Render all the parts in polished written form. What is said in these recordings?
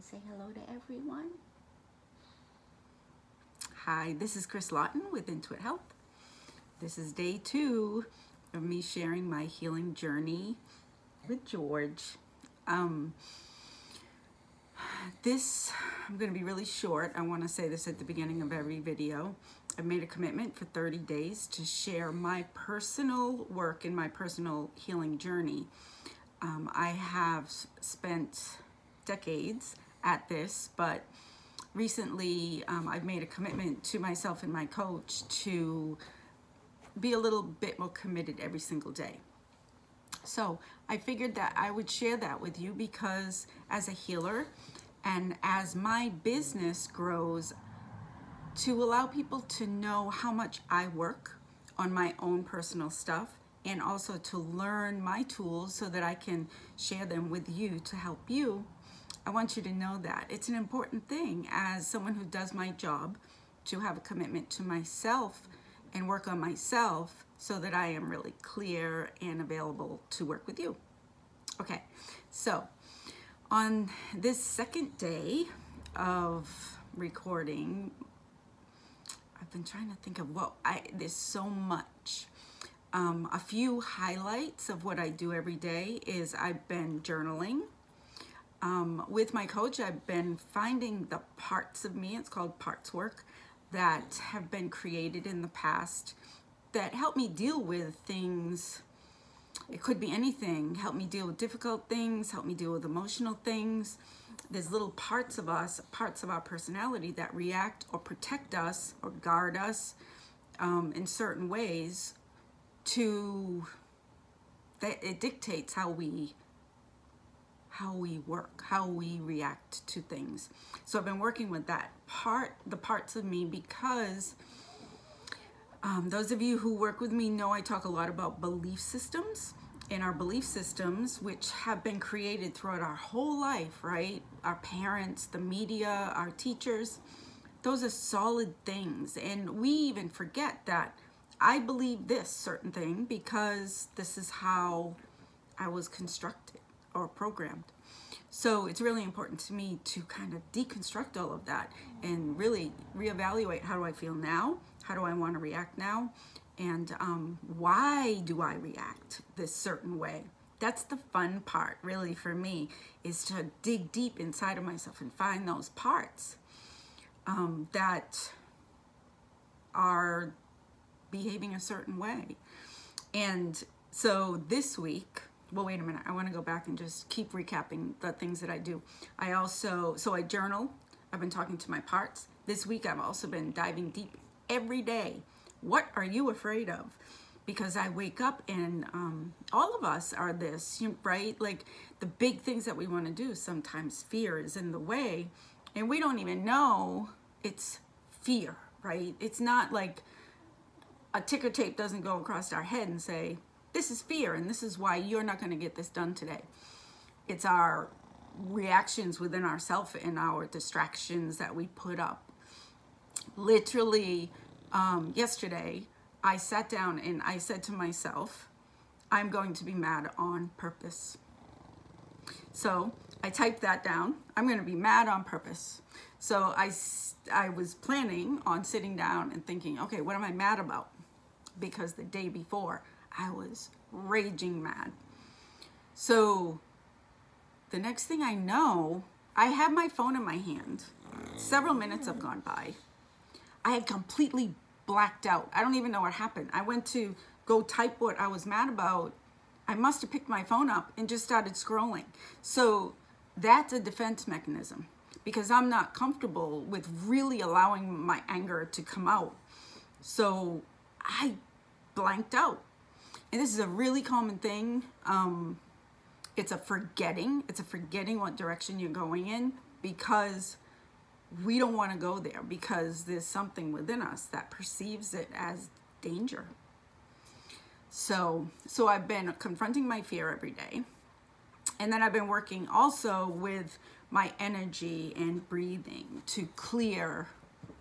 Say hello to everyone. Hi, this is Chris Lawton with Intuit Health. This is day 2 of me sharing my healing journey with George. I'm going to be really short. I want to say this at the beginning of every video. I've made a commitment for 30 days to share my personal work and my personal healing journey. I have spent decades at this, but recently I've made a commitment to myself and my coach to be a little bit more committed every single day. So I figured that I would share that with you because as a healer and as my business grows, to allow people to know how much I work on my own personal stuff and also to learn my tools so that I can share them with you to help you. I want you to know that it's an important thing as someone who does my job to have a commitment to myself and work on myself so that I am really clear and available to work with you. Okay, so on this second day of recording, I've been trying to think of there's so much. A few highlights of what I do every day is I've been journaling. With my coach, I've been finding the parts of me, it's called parts work, that have been created in the past that help me deal with things. It could be anything. Help me deal with difficult things, help me deal with emotional things. There's little parts of us, parts of our personality that react or protect us or guard us in certain ways that it dictates how we work, how we react to things. So I've been working with the parts of me because those of you who work with me know I talk a lot about belief systems, and our belief systems, which have been created throughout our whole life, right? Our parents, the media, our teachers, those are solid things. And we even forget that I believe this certain thing because this is how I was constructed or programmed. So it's really important to me to kind of deconstruct all of that and really reevaluate, how do I feel now? How do I want to react now? And why do I react this certain way? That's the fun part really for me, is to dig deep inside of myself and find those parts that are behaving a certain way. And so this week, well, wait a minute, I want to go back and just keep recapping the things that I do. So I journal. I've been talking to my parts. This week, I've also been diving deep every day. What are you afraid of? Because I wake up and all of us are this, right? Like the big things that we want to do, sometimes fear is in the way and we don't even know it's fear, right? It's not like a ticker tape doesn't go across our head and say, this is fear and this is why you're not going to get this done today. It's our reactions within ourselves and our distractions that we put up. Literally, yesterday, I sat down and I said to myself, I'm going to be mad on purpose. So I typed that down. I'm going to be mad on purpose. So I was planning on sitting down and thinking, okay, what am I mad about? Because the day before, I was raging mad. So the next thing I know, I have my phone in my hand. Several minutes have gone by. I had completely blacked out. I don't even know what happened. I went to go type what I was mad about. I must have picked my phone up and just started scrolling. So that's a defense mechanism because I'm not comfortable with really allowing my anger to come out. So I blanked out. And this is a really common thing. It's a forgetting what direction you're going in because we don't want to go there because there's something within us that perceives it as danger. So I've been confronting my fear every day. And then I've been working also with my energy and breathing to clear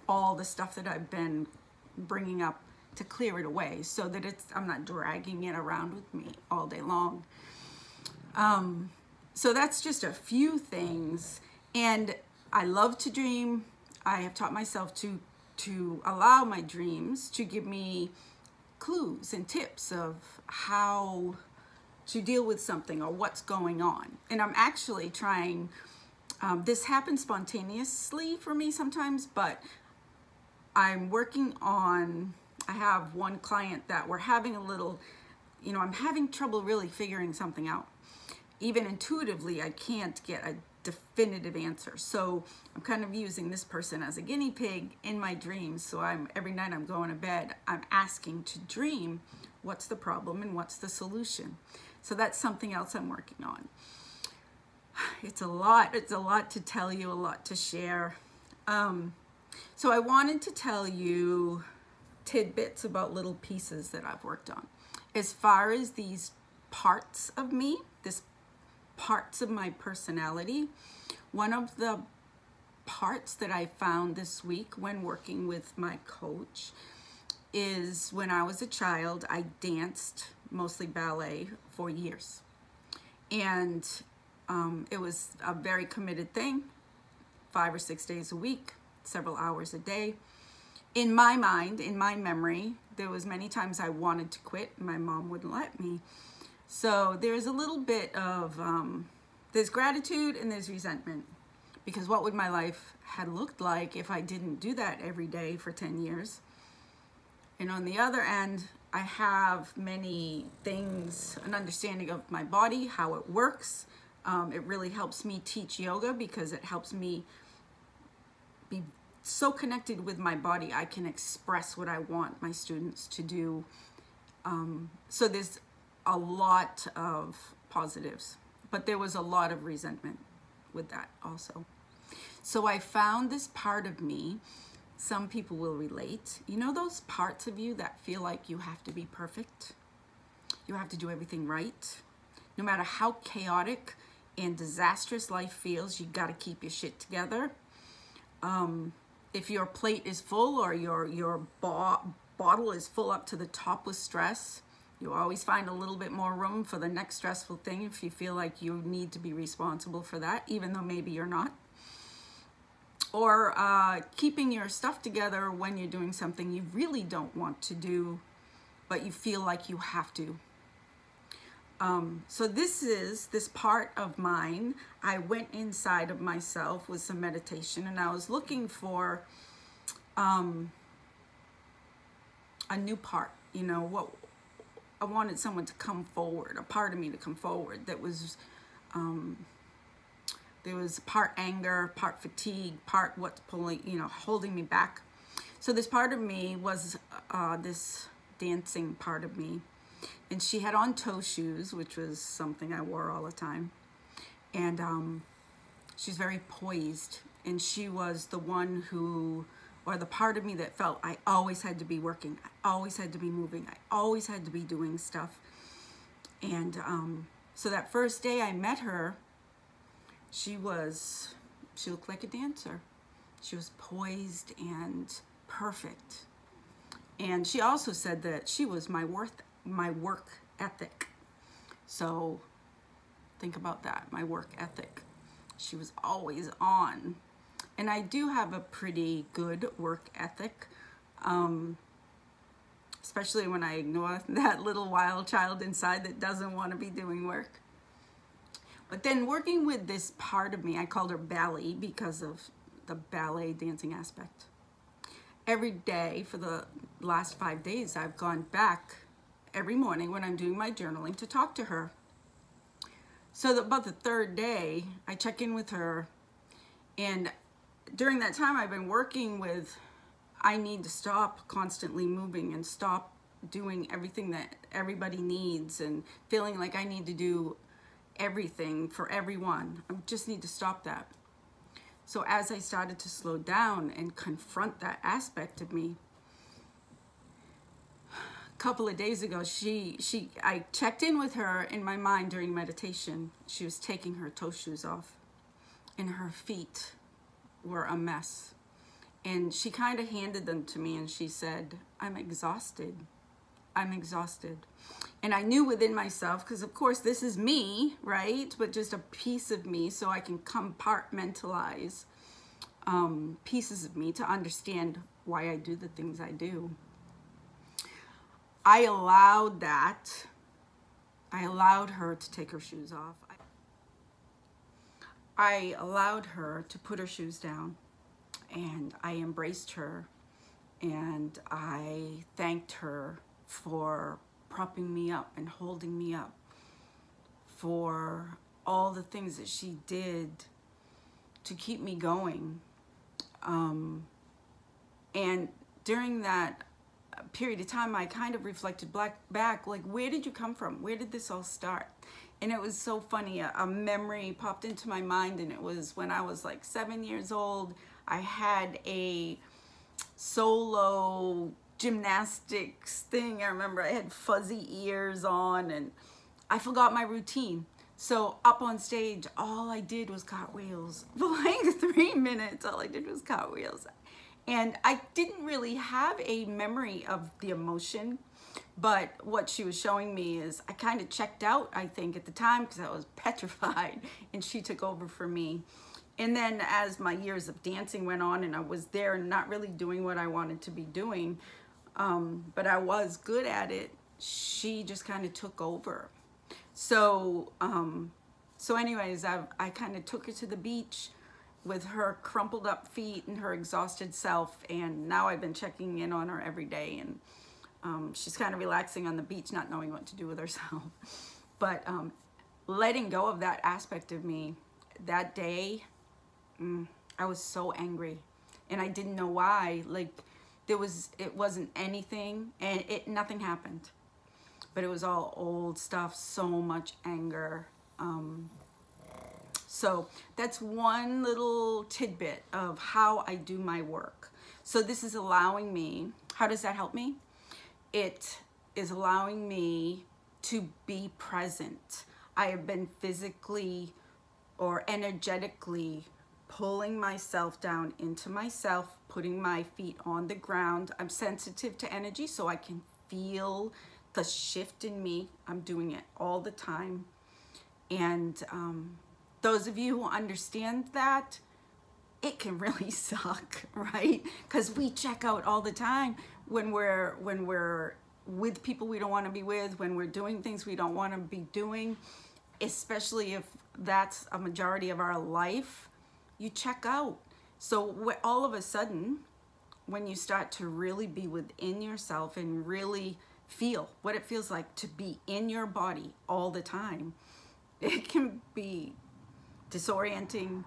all the stuff that I've been bringing up, to clear it away so that I'm not dragging it around with me all day long. So that's just a few things. And I love to dream. I have taught myself to allow my dreams to give me clues and tips of how to deal with something or what's going on. And I'm actually trying, this happens spontaneously for me sometimes, but I'm working on, I have one client that we're having a little, I'm having trouble really figuring something out. Even intuitively, I can't get a definitive answer. So I'm kind of using this person as a guinea pig in my dreams. So every night I'm going to bed, I'm asking to dream, what's the problem and what's the solution? So that's something else I'm working on. It's a lot to tell you, a lot to share. So I wanted to tell you tidbits about little pieces that I've worked on. As far as these parts of me, parts of my personality, one of the parts that I found this week when working with my coach is when I was a child, I danced mostly ballet for years. And it was a very committed thing, 5 or 6 days a week, several hours a day. In my mind, in my memory, there was many times I wanted to quit. My mom wouldn't let me. So there's a little bit of, there's gratitude and there's resentment, because what would my life had looked like if I didn't do that every day for 10 years? And on the other end, I have many things, an understanding of my body, how it works. It really helps me teach yoga because it helps me be so connected with my body. I can express what I want my students to do. So there's a lot of positives, but there was a lot of resentment with that also. So I found this part of me, some people will relate. You know those parts of you that feel like you have to be perfect? You have to do everything right. No matter how chaotic and disastrous life feels, you got to keep your shit together. If your plate is full or your bottle is full up to the top with stress, you always find a little bit more room for the next stressful thing if you feel like you need to be responsible for that, even though maybe you're not. Or keeping your stuff together when you're doing something you really don't want to do, but you feel like you have to. So this part of mine, I went inside of myself with some meditation, and I was looking for a new part, what I wanted someone to come forward, a part of me to come forward that was, there was part anger, part fatigue, part what's pulling, holding me back. So this part of me was this dancing part of me. And she had on toe shoes, which was something I wore all the time. And she's very poised. And she was the one who, or the part of me that felt I always had to be working. I always had to be moving. I always had to be doing stuff. And so that first day I met her, she looked like a dancer. She was poised and perfect. And she also said that she was my work ethic. So think about that, my work ethic. She was always on. And I do have a pretty good work ethic, especially when I ignore that little wild child inside that doesn't want to be doing work. But then working with this part of me, I called her Ballet because of the ballet dancing aspect. Every day for the last 5 days, I've gone back every morning when I'm doing my journaling to talk to her. So about the third day, I check in with her, and during that time I've been working with, I need to stop constantly moving and stop doing everything that everybody needs and feeling like I need to do everything for everyone. I just need to stop that. So as I started to slow down and confront that aspect of me, couple of days ago, I checked in with her in my mind during meditation. She was taking her toe shoes off and her feet were a mess. And she kind of handed them to me and she said, "I'm exhausted. I'm exhausted. And I knew within myself, because of course this is me, right? But just a piece of me, so I can compartmentalize pieces of me to understand why I do the things I do. I allowed that. I allowed her to take her shoes off. I allowed her to put her shoes down, and I embraced her, and I thanked her for propping me up and holding me up, for all the things that she did to keep me going. And during that period of time, I kind of reflected back, like, where did you come from? Where did this all start? And it was so funny. A memory popped into my mind, and it was when I was like 7 years old. I had a solo gymnastics thing. I remember I had fuzzy ears on, and I forgot my routine. So up on stage, all I did was cartwheels. For like 3 minutes, all I did was cartwheels. And I didn't really have a memory of the emotion, but what she was showing me is I kind of checked out, I think, at the time, because I was petrified, and she took over for me. And then as my years of dancing went on, and I was there not really doing what I wanted to be doing, but I was good at it, she just kind of took over. So, anyways, I kind of took her to the beach with her crumpled up feet and her exhausted self, and now I've been checking in on her every day, and she's kind of relaxing on the beach, not knowing what to do with herself. But letting go of that aspect of me, that day, I was so angry, and I didn't know why. Like, it wasn't anything, and nothing happened, but it was all old stuff, so much anger. So that's one little tidbit of how I do my work. So this is allowing me, how does that help me? It is allowing me to be present. I have been physically or energetically pulling myself down into myself, putting my feet on the ground. I'm sensitive to energy, so I can feel the shift in me. I'm doing it all the time. And those of you who understand that, it can really suck, right? Because we check out all the time when we're with people we don't want to be with, when we're doing things we don't want to be doing, especially if that's a majority of our life. You check out. So all of a sudden, when you start to really be within yourself and really feel what it feels like to be in your body all the time, it can be disorienting,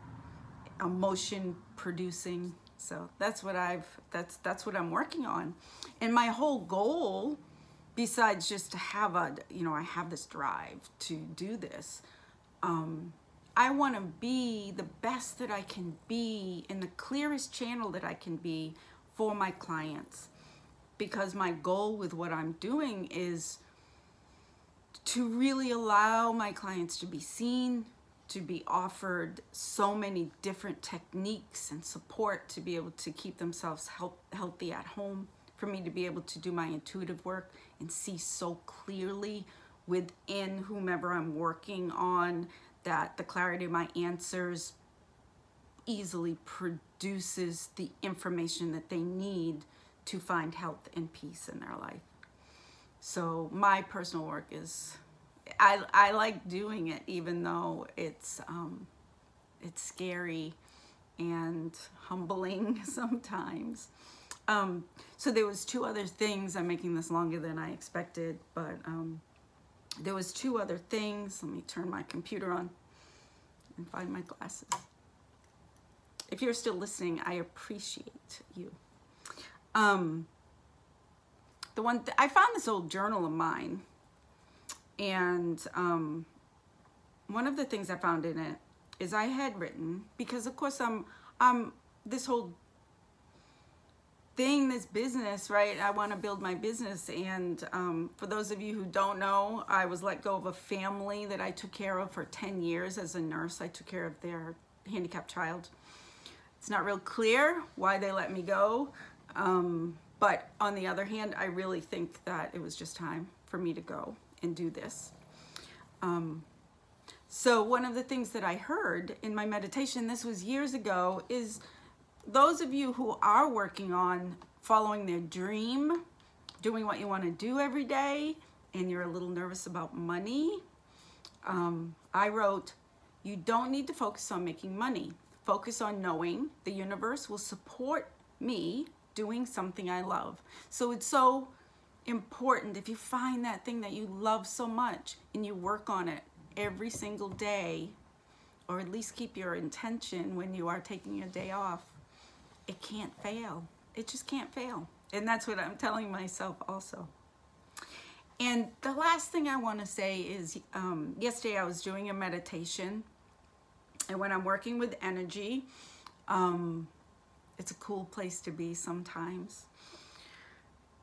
emotion producing. So that's what that's what I'm working on. And my whole goal, besides just to have I have this drive to do this, I want to be the best that I can be in the clearest channel that I can be for my clients, because my goal with what I'm doing is to really allow my clients to be seen, to be offered so many different techniques and support to be able to keep themselves healthy at home, for me to be able to do my intuitive work and see so clearly within whomever I'm working on that the clarity of my answers easily produces the information that they need to find health and peace in their life. So my personal work is, I like doing it, even though it's scary and humbling sometimes. So there was 2 other things. I'm making this longer than I expected, but there was 2 other things. Let me turn my computer on and find my glasses. If you're still listening, I appreciate you. I found this old journal of mine, and one of the things I found in it is I had written, because of course I'm this whole thing, this business, right? I want to build my business, and for those of you who don't know, I was let go of a family that I took care of for 10 years as a nurse. I took care of their handicapped child. It's not real clear why they let me go, But on the other hand, I really think that it was just time for me to go and do this. So one of the things that I heard in my meditation, this was years ago, is those of you who are working on following their dream, doing what you want to do every day, and you're a little nervous about money, I wrote, you don't need to focus on making money. Focus on knowing the universe will support me doing something I love. So it's so important, if you find that thing that you love so much and you work on it every single day, or at least keep your intention when you are taking your day off, it can't fail. It just can't fail. And that's what I'm telling myself also. And the last thing I want to say is, yesterday I was doing a meditation, and when I'm working with energy, it's a cool place to be sometimes.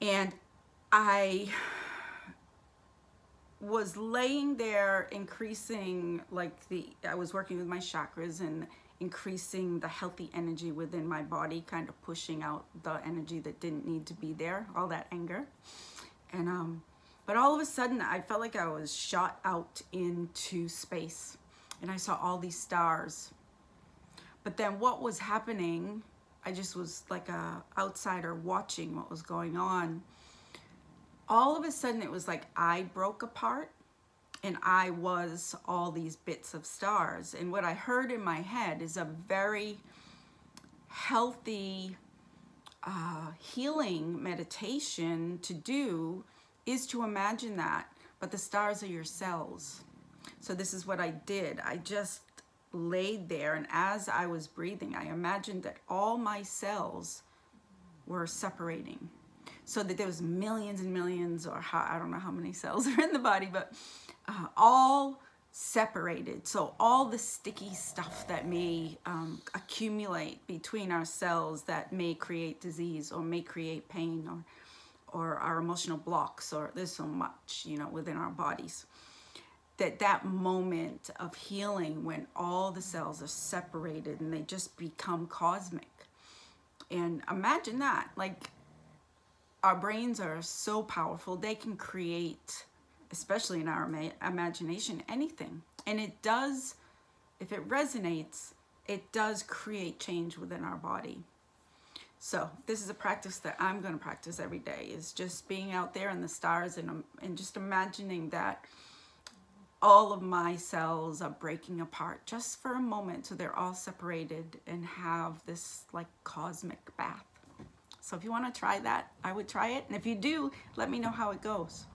And I was laying there increasing, I was working with my chakras and increasing the healthy energy within my body, kind of pushing out the energy that didn't need to be there, all that anger. And but all of a sudden I felt like I was shot out into space, and I saw all these stars. But then what was happening, I just was like a outsider watching what was going on. All of a sudden it was like I broke apart and I was all these bits of stars. And what I heard in my head is a very healthy healing meditation to do, is to imagine that, but the stars are your cells. So this is what I did. I just laid there, and as I was breathing, I imagined that all my cells were separating, so that there was millions and millions, or I don't know how many cells are in the body, but all separated. So all the sticky stuff that may accumulate between our cells that may create disease or may create pain, or our emotional blocks, or there's so much, you know, within our bodies. That moment of healing, when all the cells are separated and they just become cosmic. And imagine that, like, our brains are so powerful, they can create, especially in our imagination, anything. And it does, if it resonates, it does create change within our body. So this is a practice that I'm going to practice every day, is just being out there in the stars and just imagining that all of my cells are breaking apart just for a moment, so they're all separated and have this like cosmic bath. So if you want to try that, I would try it. And if you do, let me know how it goes.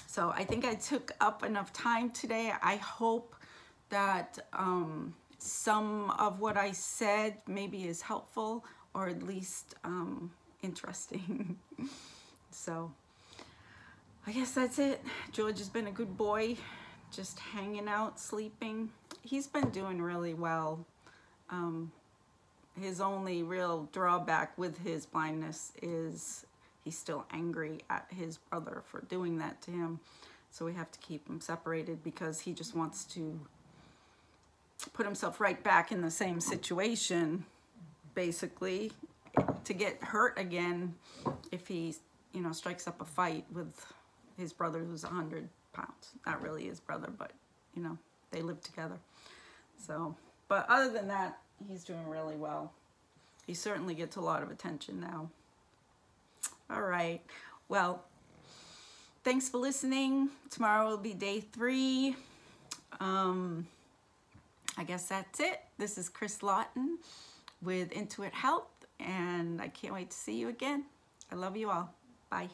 So I think I took up enough time today. I hope that some of what I said maybe is helpful, or at least interesting. So I guess that's it. George has been a good boy, just hanging out, sleeping. He's been doing really well. His only real drawback with his blindness is he's still angry at his brother for doing that to him. So we have to keep him separated, because he just wants to put himself right back in the same situation, basically, to get hurt again if he, you know, strikes up a fight with his brother who's 100 pounds. Not really his brother, but, you know, they live together. So, but other than that, he's doing really well. He certainly gets a lot of attention now. All right. Well, thanks for listening. Tomorrow will be day 3. I guess that's it. This is Chris Lawton with Intuit Health, and I can't wait to see you again. I love you all. Bye.